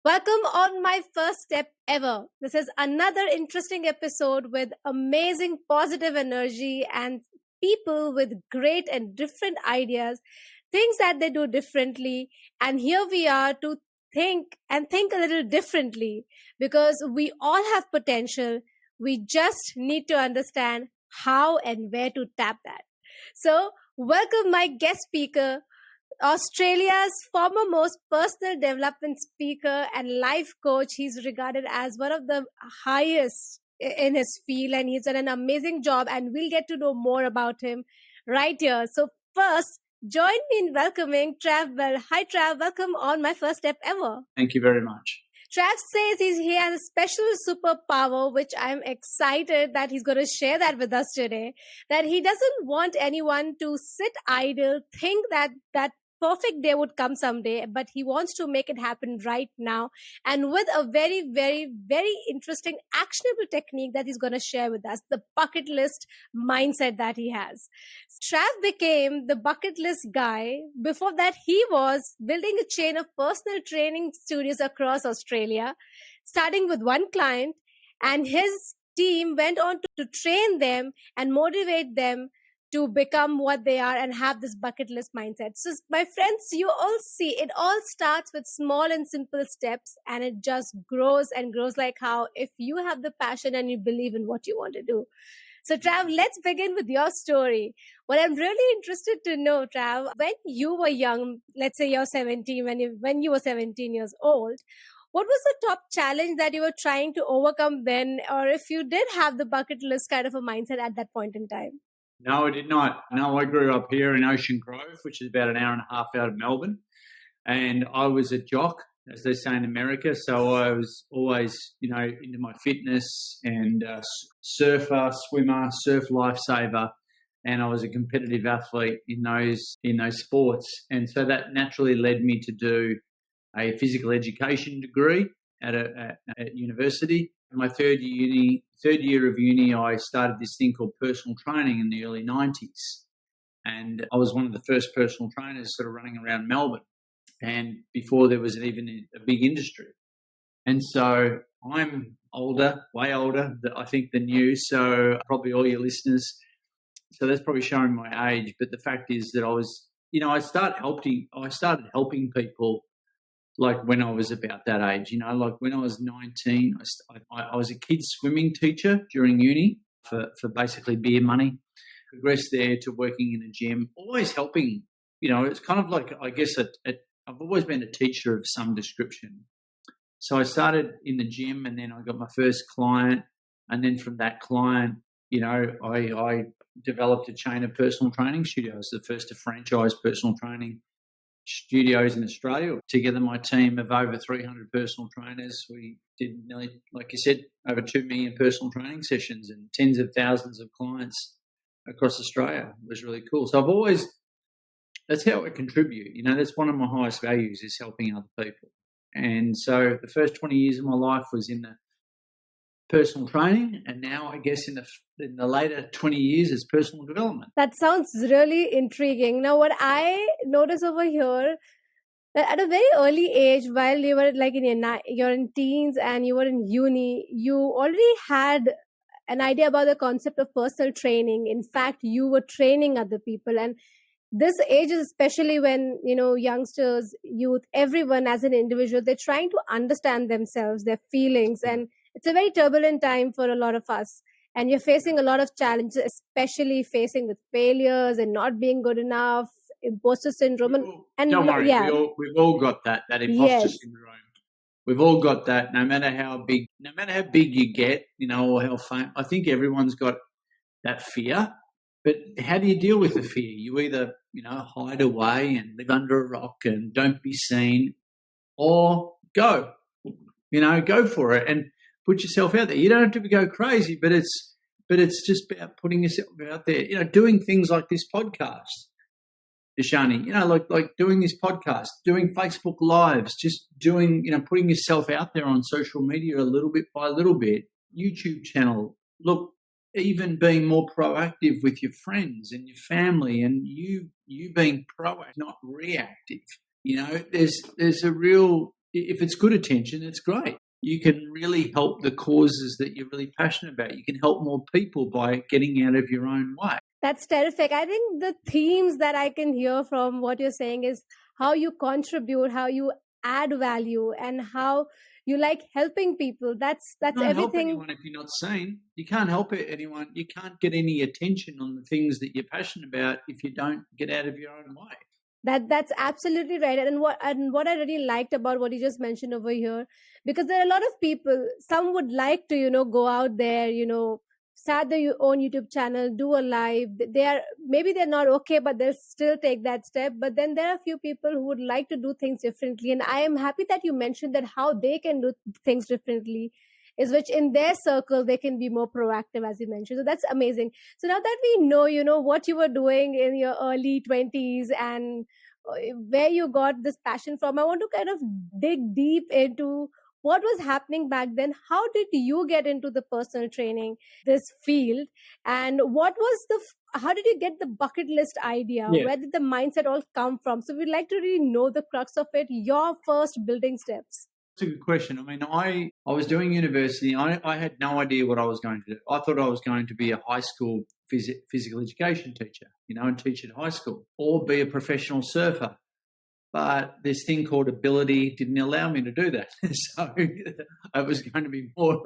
Welcome on my first step ever. This is another interesting episode with amazing positive energy and people with great and different ideas, things that they do differently. And here we are to think a little differently because we all have potential. We just need to understand how and where to tap that. So, welcome my guest speaker, Australia's former most personal development speaker and life coach. He's regarded as one of the highest in his field, and he's done an amazing job. And we'll get to know more about him right here. So, first, join me in welcoming Trav Bell. Hi, Trav. Welcome on my first step ever. Thank you very much. Trav says he has a special superpower, which I'm excited that he's going to share that with us today. That he doesn't want anyone to sit idle, think that perfect day would come someday, but he wants to make it happen right now, and with a very, very, very interesting actionable technique that he's going to share with us, the bucket list mindset that he has. Trav became the bucket list guy. Before that, he was building a chain of personal training studios across Australia, starting with one client, and his team went on to train them and motivate them to become what they are and have this bucket list mindset. So, my friends, you all see it all starts with small and simple steps, and it just grows and grows like how if you have the passion and you believe in what you want to do. So, Trav, let's begin with your story. What I'm really interested to know, Trav, when you were young, let's say you're 17, when you were 17 years old, what was the top challenge that you were trying to overcome then, or if you did have the bucket list kind of a mindset at that point in time? No, I did not. No, I grew up here in Ocean Grove, which is about an hour and a half out of Melbourne. And I was a jock, as they say in America. So I was always, into my fitness and surfer, swimmer, surf lifesaver. And I was a competitive athlete in those sports. And so that naturally led me to do a physical education degree at university. In my third year of uni, I started this thing called personal training in the early 90s. And I was one of the first personal trainers sort of running around Melbourne. And before there was even a big industry. And so I'm older, way older, I think, than you. So probably all your listeners. So that's probably showing my age. But the fact is that I was, I started helping people like when I was about that age, like when I was 19, I was a kids swimming teacher during uni for basically beer money. Progressed there to working in a gym, always helping. It's kind of like, I guess, I've always been a teacher of some description. So I started in the gym, and then I got my first client. And then from that client, I developed a chain of personal training studios, the first to franchise personal training studios in Australia. Together, my team of over 300 personal trainers. We did nearly, like you said, over 2 million personal training sessions and tens of thousands of clients across Australia. It was really cool. So that's how I contribute. That's one of my highest values, is helping other people. And so the first 20 years of my life was in the personal training, and now I guess in the later 20 years is personal development. That sounds really intriguing. Now, what I notice over here, that at a very early age, while you were like you're in teens and you were in uni, you already had an idea about the concept of personal training. In fact, you were training other people, and this age is especially when, youngsters, youth, everyone as an individual, they're trying to understand themselves, their feelings, and it's a very turbulent time for a lot of us. And you're facing a lot of challenges, especially facing with failures and not being good enough, imposter syndrome. Don't worry, yeah. We've all got that imposter syndrome. We've all got that, no matter how big you get, or how famous. I think everyone's got that fear. But how do you deal with the fear? You either, hide away and live under a rock and don't be seen, or go for it and put yourself out there. You don't have to go crazy, but it's just about putting yourself out there. Doing things like this podcast, Ishani. Like doing this podcast, doing Facebook Lives, just doing, putting yourself out there on social media a little bit by little bit. YouTube channel. Look, even being more proactive with your friends and your family, and you being proactive, not reactive. There's a real if it's good attention, it's great. You can really help the causes that you're really passionate about. You can help more people by getting out of your own way. That's terrific. I think the themes that I can hear from what you're saying is how you contribute, how you add value, and how you like helping people. That's You can't help everything. anyone if you're not seen. You can't help anyone. You can't get any attention on the things that you're passionate about if you don't get out of your own way. That's absolutely right. And what I really liked about what you just mentioned over here, because there are a lot of people, some would like to, go out there, start their own YouTube channel, do a live. Maybe they're not okay, but they'll still take that step. But then there are a few people who would like to do things differently. And I am happy that you mentioned that how they can do things differently is which in their circle, they can be more proactive, as you mentioned. So that's amazing. So now that we know, what you were doing in your early 20s and where you got this passion from, I want to kind of dig deep into what was happening back then. How did you get into the personal training, this field? And how did you get the bucket list idea? Yeah. Where did the mindset all come from? So we'd like to really know the crux of it, your first building steps. That's a good question. I mean, I was doing university. I had no idea what I was going to do. I thought I was going to be a high school physical education teacher, and teach at high school, or be a professional surfer. But this thing called ability didn't allow me to do that. So it was going to be more,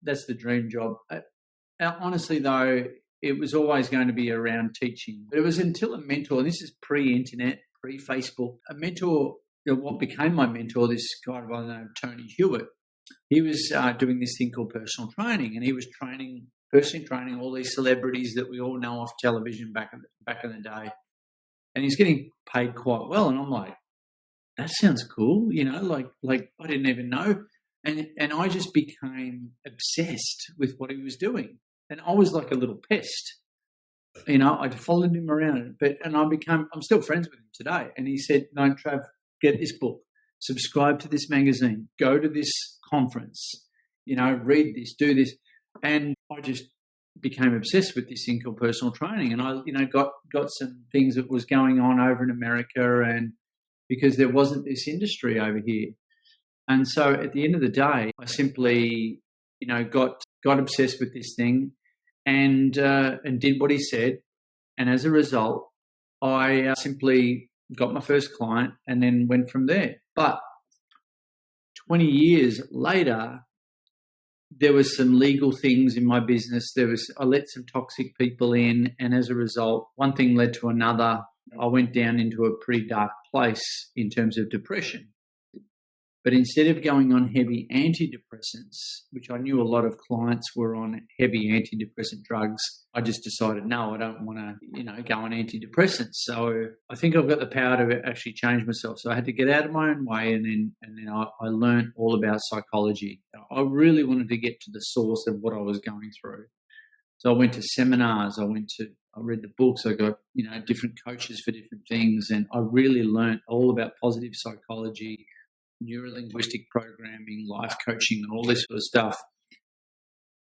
that's the dream job. Honestly, though, it was always going to be around teaching. But it was until a mentor, and this is pre-internet, pre-Facebook, a mentor, what became my mentor, this guy by the name of Tony Hewitt, he was doing this thing called personal training, and he was personally training all these celebrities that we all know off television back in the day. And he's getting paid quite well. And I'm like, that sounds cool, like I didn't even know. And I just became obsessed with what he was doing. And I was like a little pest. I followed him around, and I'm still friends with him today. And he said, no, Trav, get this book, subscribe to this magazine, go to this conference, read this, do this. And I just became obsessed with this thing called personal training. And I, got some things that was going on over in America, and because there wasn't this industry over here. And so at the end of the day, I simply, got obsessed with this thing and did what he said. And as a result, I simply got my first client and then went from there. But 20 years later, there was some legal things in my business. I let some toxic people in, and as a result, one thing led to another. I went down into a pretty dark place in terms of depression. But instead of going on heavy antidepressants, which I knew a lot of clients were on heavy antidepressant drugs, I just decided, no, I don't want to, go on antidepressants. So I think I've got the power to actually change myself. So I had to get out of my own way, and then I learned all about psychology. I really wanted to get to the source of what I was going through. So I went to seminars, I read the books, I got, different coaches for different things, and I really learned all about positive psychology, neuro-linguistic programming, life coaching, and all this sort of stuff,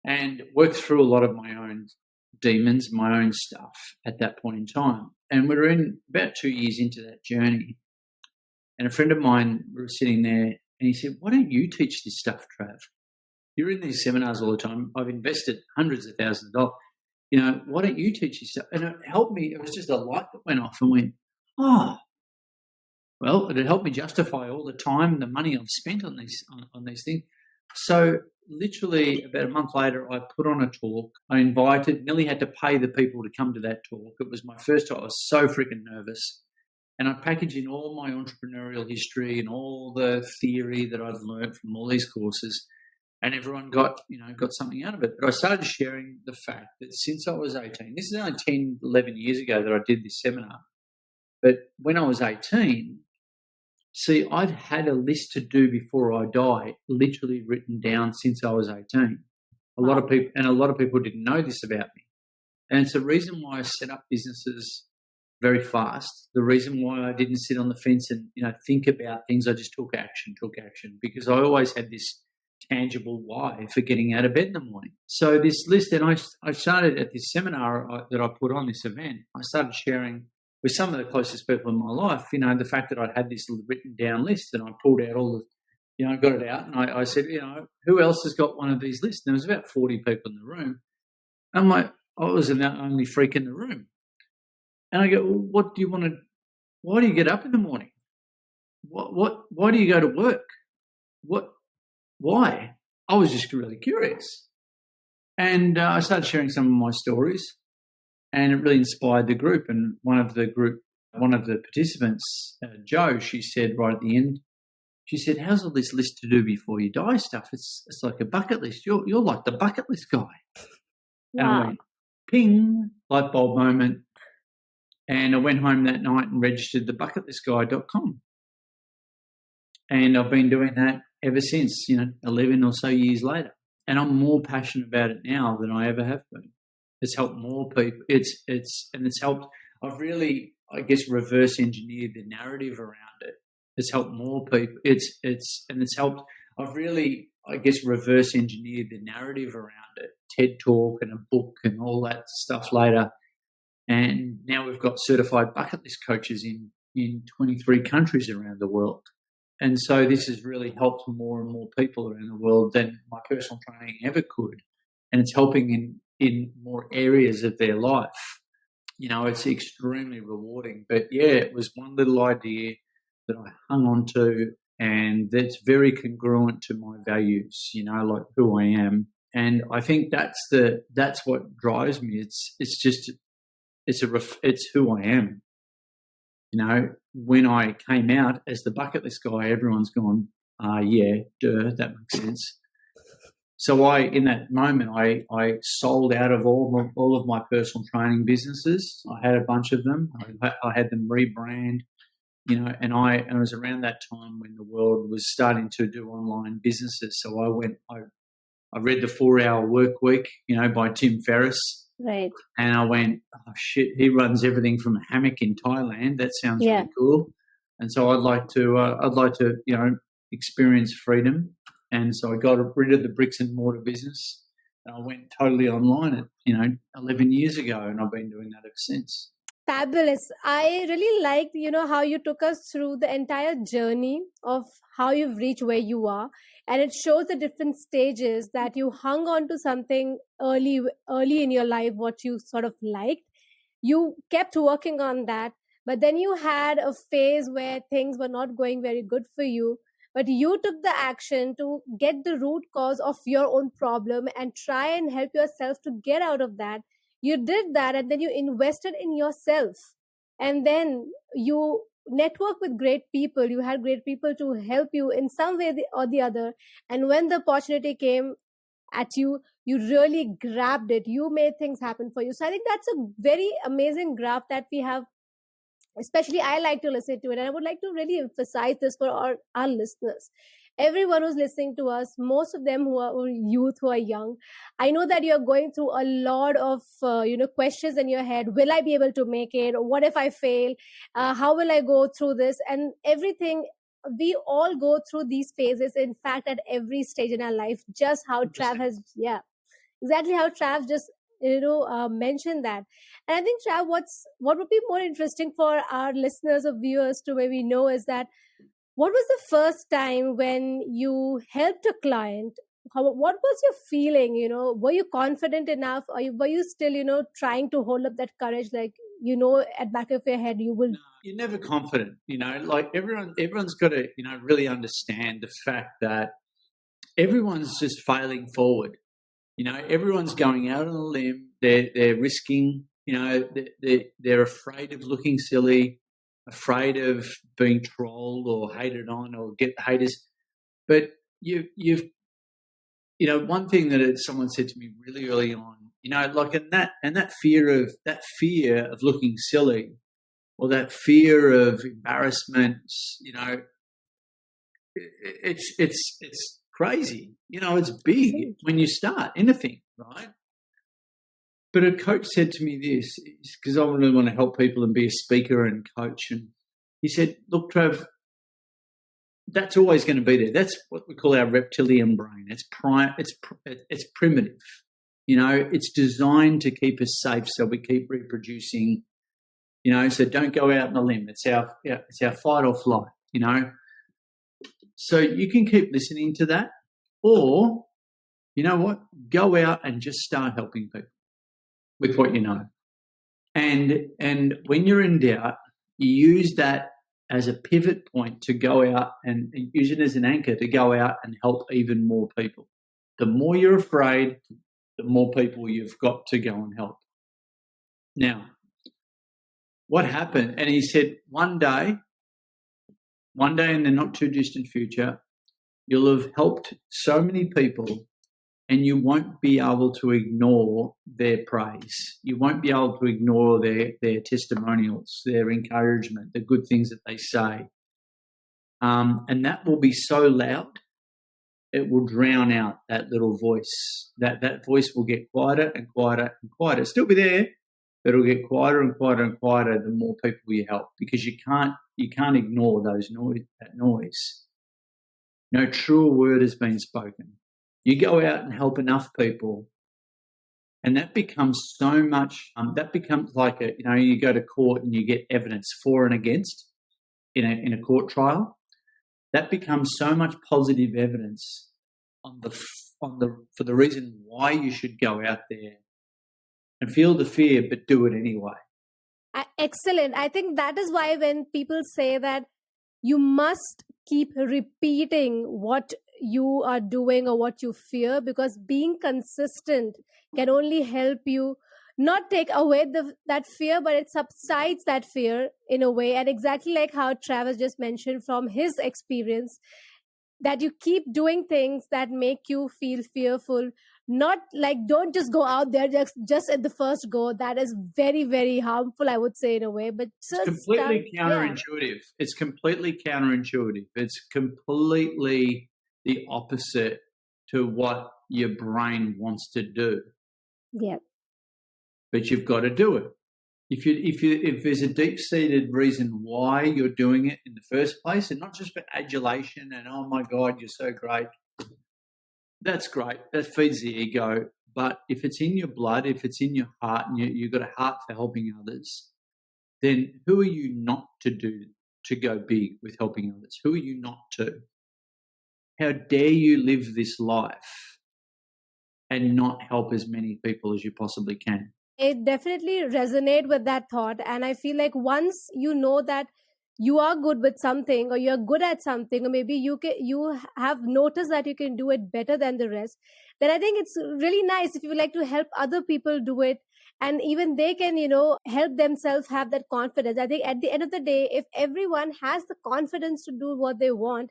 and worked through a lot of my own demons, my own stuff at that point in time. And we were in about 2 years into that journey, and a friend of mine, we were sitting there, and he said, why don't you teach this stuff, Trav? You're in these seminars all the time. I've invested hundreds of thousands of dollars. Why don't you teach this stuff? And it helped me. It was just a light that went off and went, oh, well, it helped me justify all the time and the money I've spent on these things. So literally about a month later, I put on a talk. I nearly had to pay the people to come to that talk. It was my first time. I was so freaking nervous. And I packaged in all my entrepreneurial history and all the theory that I'd learned from all these courses. And everyone got something out of it. But I started sharing the fact that since I was 18, this is only 10, 11 years ago that I did this seminar. But when I was 18, see, I'd had a list to do before I die, literally written down since I was 18. A lot of people didn't know this about me. And it's the reason why I set up businesses very fast. The reason why I didn't sit on the fence and, think about things. I just took action, because I always had this tangible why for getting out of bed in the morning. So this list, and I started at this seminar that I put on this event, I started sharing with some of the closest people in my life, you know, the fact that I'd had this written down list and I pulled out all the, you know, got it out and I said, you know, who else has got one of these lists? And there was about 40 people in the room. I'm like, I was the only freak in the room. And I go, well, what do you want to, why do you get up in the morning? Why do you go to work? Why? I was just really curious. And I started sharing some of my stories and it really inspired the group. And one of the participants, Jo, she said right at the end, she said, how's all this list to do before you die stuff? It's like a bucket list. You're like the bucket list guy. Wow. And I went, ping, light bulb moment. And I went home that night and registered the bucketlistguy.com. And I've been doing that ever since, you know, 11 or so years later. And I'm more passionate about it now than I ever have been. It's helped more people. It's helped. I've really, I guess, reverse engineered the narrative around it. It's helped more people. It's helped. I've really, I guess, reverse engineered the narrative around it. TED Talk and a book and all that stuff later. And now we've got certified bucket list coaches in 23 countries around the world. And so this has really helped more and more people around the world than my personal training ever could. And it's helping in more areas of their life. You know, it's extremely rewarding. But, yeah, it was one little idea that I hung on to and that's very congruent to my values, you know, like who I am. And I think that's what drives me. It's who I am. You know, when I came out as the bucket list guy, everyone's gone, yeah, duh, that makes sense. So in that moment, I sold out of all of my personal training businesses. I had a bunch of them. I had them rebrand, you know, and it was around that time when the world was starting to do online businesses. So I read The 4-Hour Work Week, you know, by Tim Ferriss. Right. And I went, oh, shit, he runs everything from a hammock in Thailand. That sounds really cool. And so I'd like to, you know, experience freedom. And so I got rid of the bricks and mortar business and I went totally online 11 years ago, and I've been doing that ever since. Fabulous. I really liked, you know, how you took us through the entire journey of how you've reached where you are. And it shows the different stages that you hung on to something early in your life, what you sort of liked. You kept working on that, but then you had a phase where things were not going very good for you. But you took the action to get the root cause of your own problem and try and help yourself to get out of that. You did that, and then you invested in yourself. And then you network with great people. You had great people to help you in some way or the other. And when the opportunity came at you, you really grabbed it. You made things happen for you. So I think that's a very amazing graph that we have. Especially I like to listen to it, and I would like to really emphasize this for our listeners. Everyone who's listening to us, most of them who are youth, who are young, I know that you're going through a lot of questions in your head. Will I be able to make it? What if I fail? How will I go through this? And everything. We all go through these phases, in fact, at every stage in our life. Just how Trav has, exactly how Trav just mentioned that. And I think, Trav, what would be more interesting for our listeners or viewers to maybe know is that what was the first time when you helped a client? What was your feeling? You know, were you confident enough, or were you still, trying to hold up that courage? Like, at back of your head, you will. No, you're never confident. Like everyone's got to, really understand the fact that everyone's just failing forward. Everyone's going out on a limb. They're risking. They're afraid of looking silly, afraid of being trolled or hated on or get haters. But you've one thing that someone said to me really early on, like that fear of looking silly, or that fear of embarrassment, it's crazy. It's big when you start anything, right? But a coach said to me this, because I really want to help people and be a speaker and coach. And he said, look, Trav, that's always going to be there. That's what we call our reptilian brain. It's primitive. It's designed to keep us safe so we keep reproducing So don't go out on a limb. It's our fight or flight, So you can keep listening to that, or, you know what, go out and just start helping people with what you know. And when you're in doubt, you use that as a pivot point to go out and use it as an anchor to go out and help even more people. The more you're afraid, the more people you've got to go and help. Now, what happened? And he said, one day in the not too distant future, you'll have helped so many people and you won't be able to ignore their praise. You won't be able to ignore their testimonials, their encouragement, the good things that they say. And that will be so loud, it will drown out that little voice. That voice will get quieter and quieter and quieter. It'll still be there, but it'll get quieter and quieter and quieter the more people you help, because you can't ignore that noise. No truer word has been spoken. You go out and help enough people, and that becomes so much. That becomes like you go to court and you get evidence for and against in a court trial. That becomes so much positive evidence for the reason why you should go out there and feel the fear, but do it anyway. Excellent. I think that is why when people say that you must keep repeating what you are doing or what you fear, because being consistent can only help you not take away that fear, but it subsides that fear in a way. And exactly like how Travis just mentioned from his experience, that you keep doing things that make you feel fearful. Not like, don't just go out there just at the first go. That is very, very harmful, I would say, in a way. But it's completely counterintuitive. Yeah. It's completely counterintuitive. It's completely the opposite to what your brain wants to do. Yeah. But you've got to do it. If there's a deep-seated reason why you're doing it in the first place, and not just for adulation and, oh my God, you're so great. That's great. That feeds the ego. But if it's in your blood, if it's in your heart, and you've got a heart for helping others, then who are you not to go big with helping others? Who are you not to? How dare you live this life and not help as many people as you possibly can? It definitely resonates with that thought. And I feel like once you know that you are good with something, or you're good at something, or maybe you have noticed that you can do it better than the rest, then I think it's really nice if you would like to help other people do it, and even they can, help themselves have that confidence. I think at the end of the day, if everyone has the confidence to do what they want,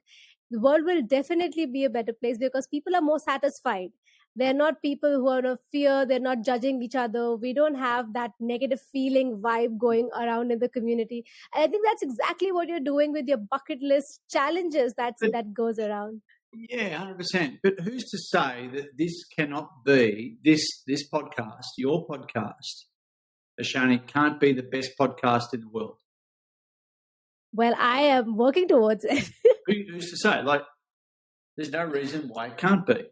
the world will definitely be a better place, because people are more satisfied. They're not people who are in fear. They're not judging each other. We don't have that negative feeling vibe going around in the community. And I think that's exactly what you're doing with your bucket list challenges that goes around. Yeah, 100%. But who's to say that this cannot be, this podcast, your podcast, Ashani, can't be the best podcast in the world? Well, I am working towards it. Who's to say? Like, there's no reason why it can't be.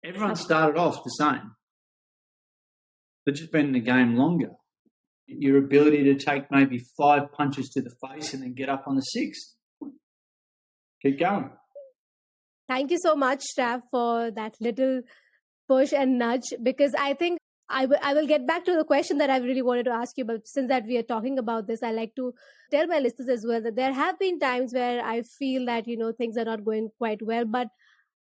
Everyone started off the same. They've just been in the game longer. Your ability to take maybe 5 punches to the face and then get up on the 6th. Keep going. Thank you so much, Trav, for that little push and nudge, because I think I will get back to the question that I really wanted to ask you, but since that we are talking about this, I like to tell my listeners as well that there have been times where I feel that, things are not going quite well, but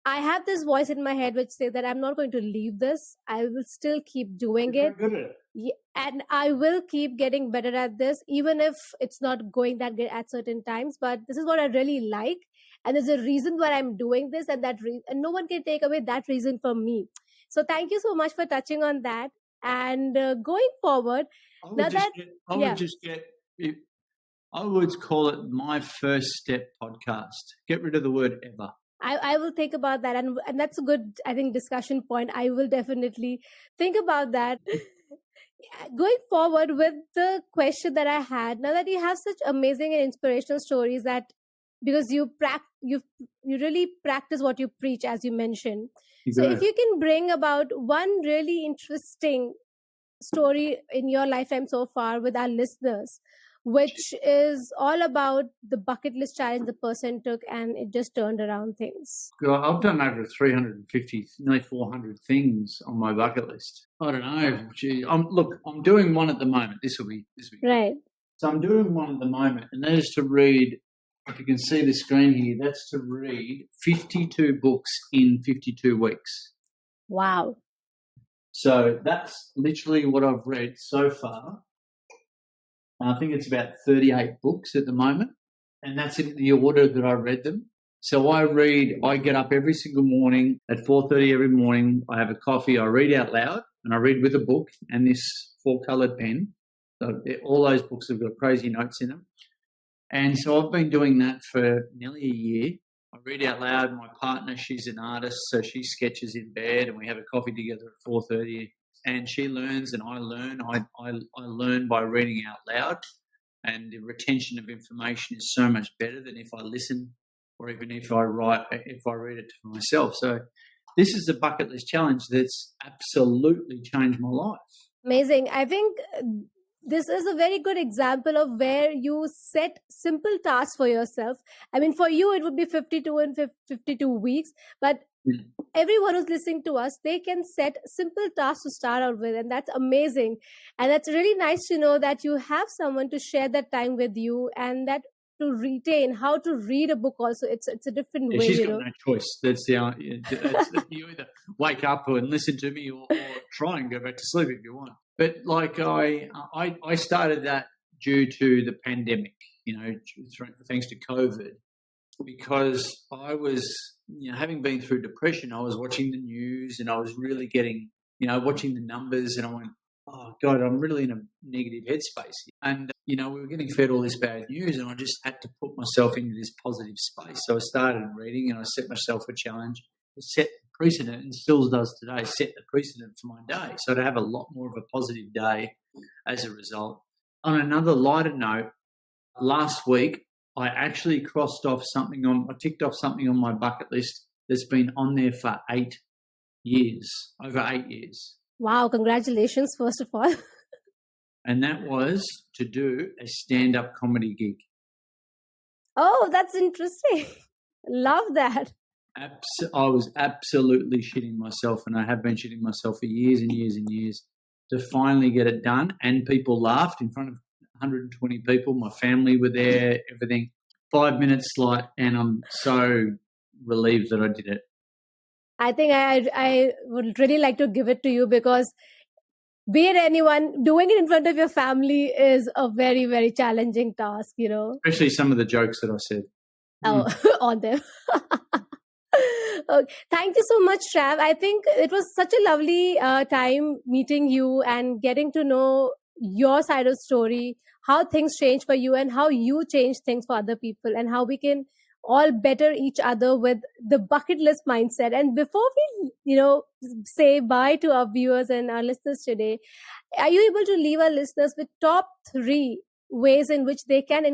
I have this voice in my head which says that I'm not going to leave this. I will still keep doing it. Good at it. Yeah, and I will keep getting better at this, even if it's not going that good at certain times. But this is what I really like. And there's a reason why I'm doing this, and and no one can take away that reason from me. So thank you so much for touching on that. And going forward, I would call it my first step podcast. Get rid of the word ever. I will think about that. And that's a good, I think, discussion point. I will definitely think about that. Going forward with the question that I had, now that you have such amazing and inspirational stories, that because you really practice what you preach, as you mentioned. So if you can bring about one really interesting story in your lifetime so far with our listeners, which is all about the bucket list challenge the person took and it just turned around things. God, I've done over 350, nearly 400 things on my bucket list. I don't know. Gee, I'm doing one at the moment. This will be right. So I'm doing one at the moment, and that is to read. If you can see the screen here, that's to read 52 books in 52 weeks. Wow. So that's literally what I've read so far. I think it's about 38 books at the moment, and that's in the order that I read them. So I get up every single morning at 4:30 every morning. I have a coffee, I read out loud, and I read with a book and this 4-coloured pen. So all those books have got crazy notes in them. And so I've been doing that for nearly a year. I read out loud. My partner, she's an artist, so she sketches in bed, and we have a coffee together at 4:30. And she learns and I learn. I learn by reading out loud, and the retention of information is so much better than if I listen or even if I read it to myself. So this is a bucket list challenge that's absolutely changed my life. Amazing. I think this is a very good example of where you set simple tasks for yourself. I mean, for you, it would be 52 and 52 weeks, but everyone who's listening to us, they can set simple tasks to start out with, and that's amazing. And that's really nice to know that you have someone to share that time with you, and that to retain how to read a book also. It's a different way. She's got no choice. That's you either wake up and listen to me or try and go back to sleep if you want. But like I started that due to the pandemic, thanks to COVID, because I was, having been through depression, I was watching the news and I was really getting, watching the numbers, and I went, oh God, I'm really in a negative headspace. And, we were getting fed all this bad news, and I just had to put myself into this positive space. So I started reading, and I set myself a challenge, set the precedent, and still does today, set the precedent for my day. So to have a lot more of a positive day as a result. On another lighter note, last week, I actually I ticked off something on my bucket list that's been on there for 8 years, over 8 years. Wow, congratulations, first of all. And that was to do a stand-up comedy gig. Oh, that's interesting. Love that. I was absolutely shitting myself, and I have been shitting myself for years and years and years, to finally get it done. And people laughed in front of 120 people. My family were there, everything. 5 minutes slot, and I'm so relieved that I did it. I think I would really like to give it to you, because be it anyone, doing it in front of your family is a very, very challenging task, Especially some of the jokes that I said. Oh, on them. Okay. Thank you so much, Trav. I think it was such a lovely time meeting you and getting to know your side of the story, how things change for you and how you change things for other people, and how we can all better each other with the bucket list mindset. And before we, say bye to our viewers and our listeners today, are you able to leave our listeners with top 3 ways in which they can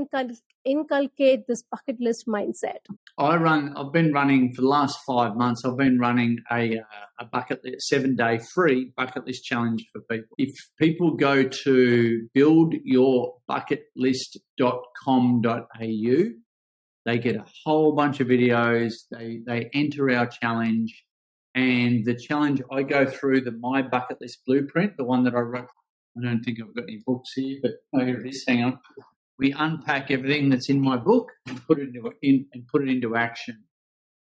inculcate this bucket list mindset? I've been running for the last 5 months. I've been running a bucket list, 7-day free bucket list challenge for people. If people go to buildyourbucketlist.com.au, they get a whole bunch of videos. They enter our challenge, and the challenge, I go through the My Bucket List Blueprint, the one that I wrote. I don't think I've got any books here, but here it is. Hang on. We unpack everything that's in my book and put it into action.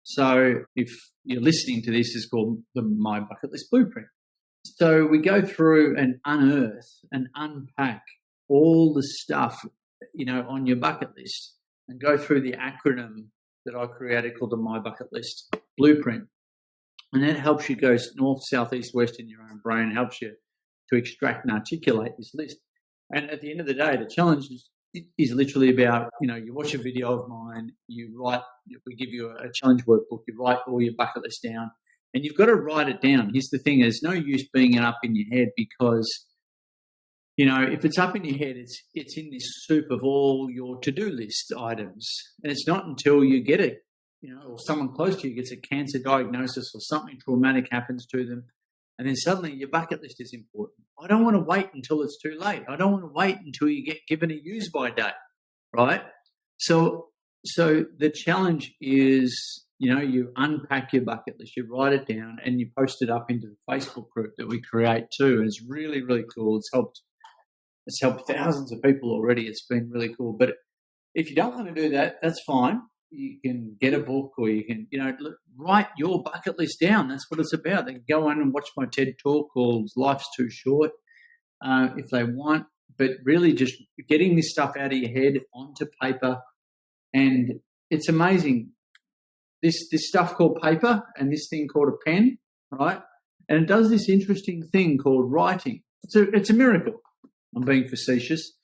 So if you're listening to this, it's called the My Bucket List Blueprint. So we go through and unearth and unpack all the stuff, on your bucket list, and go through the acronym that I created called the My Bucket List Blueprint. And that helps you go north, south, east, west in your own brain, helps you to extract and articulate this list. And at the end of the day, the challenge is literally about, you watch a video of mine, you write, we give you a challenge workbook, you write all your bucket list down, and you've got to write it down. Here's the thing, there's no use being it up in your head, because, if it's up in your head, it's in this soup of all your to-do list items. And it's not until you get it, or someone close to you gets a cancer diagnosis or something traumatic happens to them, and then suddenly your bucket list is important. I don't want to wait until it's too late. I don't want to wait until you get given a use-by date, right? So the challenge is, you unpack your bucket list, you write it down, and you post it up into the Facebook group that we create too. And it's really, really cool. It's helped thousands of people already. It's been really cool. But if you don't want to do that, that's fine. You can get a book, or you can, write your bucket list down. That's what it's about. They can go on and watch my TED talk called Life's Too Short if they want. But really just getting this stuff out of your head onto paper. And it's amazing. This stuff called paper and this thing called a pen, right? And it does this interesting thing called writing. It's a miracle. I'm being facetious.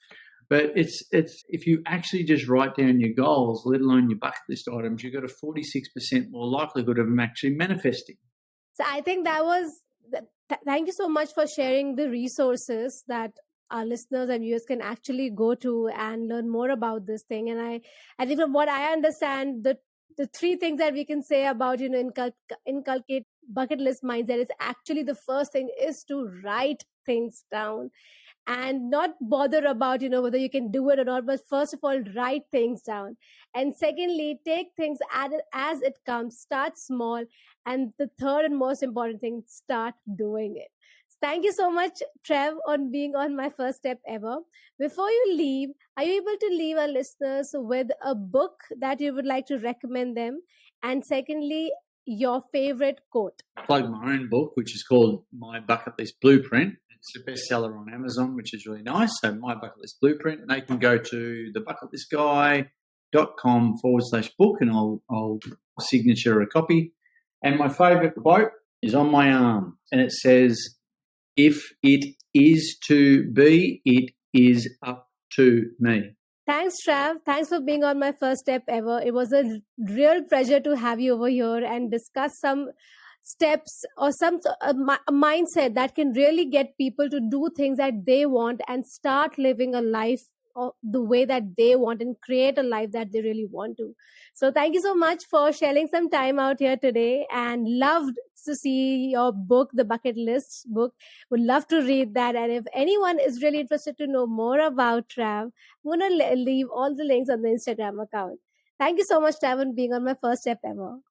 But it's if you actually just write down your goals, let alone your bucket list items, you've got a 46% more likelihood of them actually manifesting. So I think that was, thank you so much for sharing the resources that our listeners and viewers can actually go to and learn more about this thing. And I think from what I understand, the three things that we can say about, inculcate bucket list mindset is actually the first thing is to write things down. And not bother about, whether you can do it or not, but first of all, write things down. And secondly, take things as it comes, start small. And the third and most important thing, start doing it. Thank you so much, Trav, on being on My First Step Ever. Before you leave, are you able to leave our listeners with a book that you would like to recommend them? And secondly, your favorite quote? Plug my own book, which is called My Bucket List Blueprint. It's a bestseller on Amazon, which is really nice. So My Bucket List Blueprint. They can go to thebucketlistguy.com/book and I'll signature a copy. And my favourite quote is on my arm, and it says, "If it is to be, it is up to me." Thanks, Trav. Thanks for being on My First Step Ever. It was a real pleasure to have you over here and discuss some steps or a mindset that can really get people to do things that they want and start living a life the way that they want and create a life that they really want to. So thank you so much for sharing some time out here today, and loved to see your book, The Bucket List book. Would love to read that. And if anyone is really interested to know more about Trav, I'm going to leave all the links on the Instagram account. Thank you so much, Trav, for being on My First Step Ever.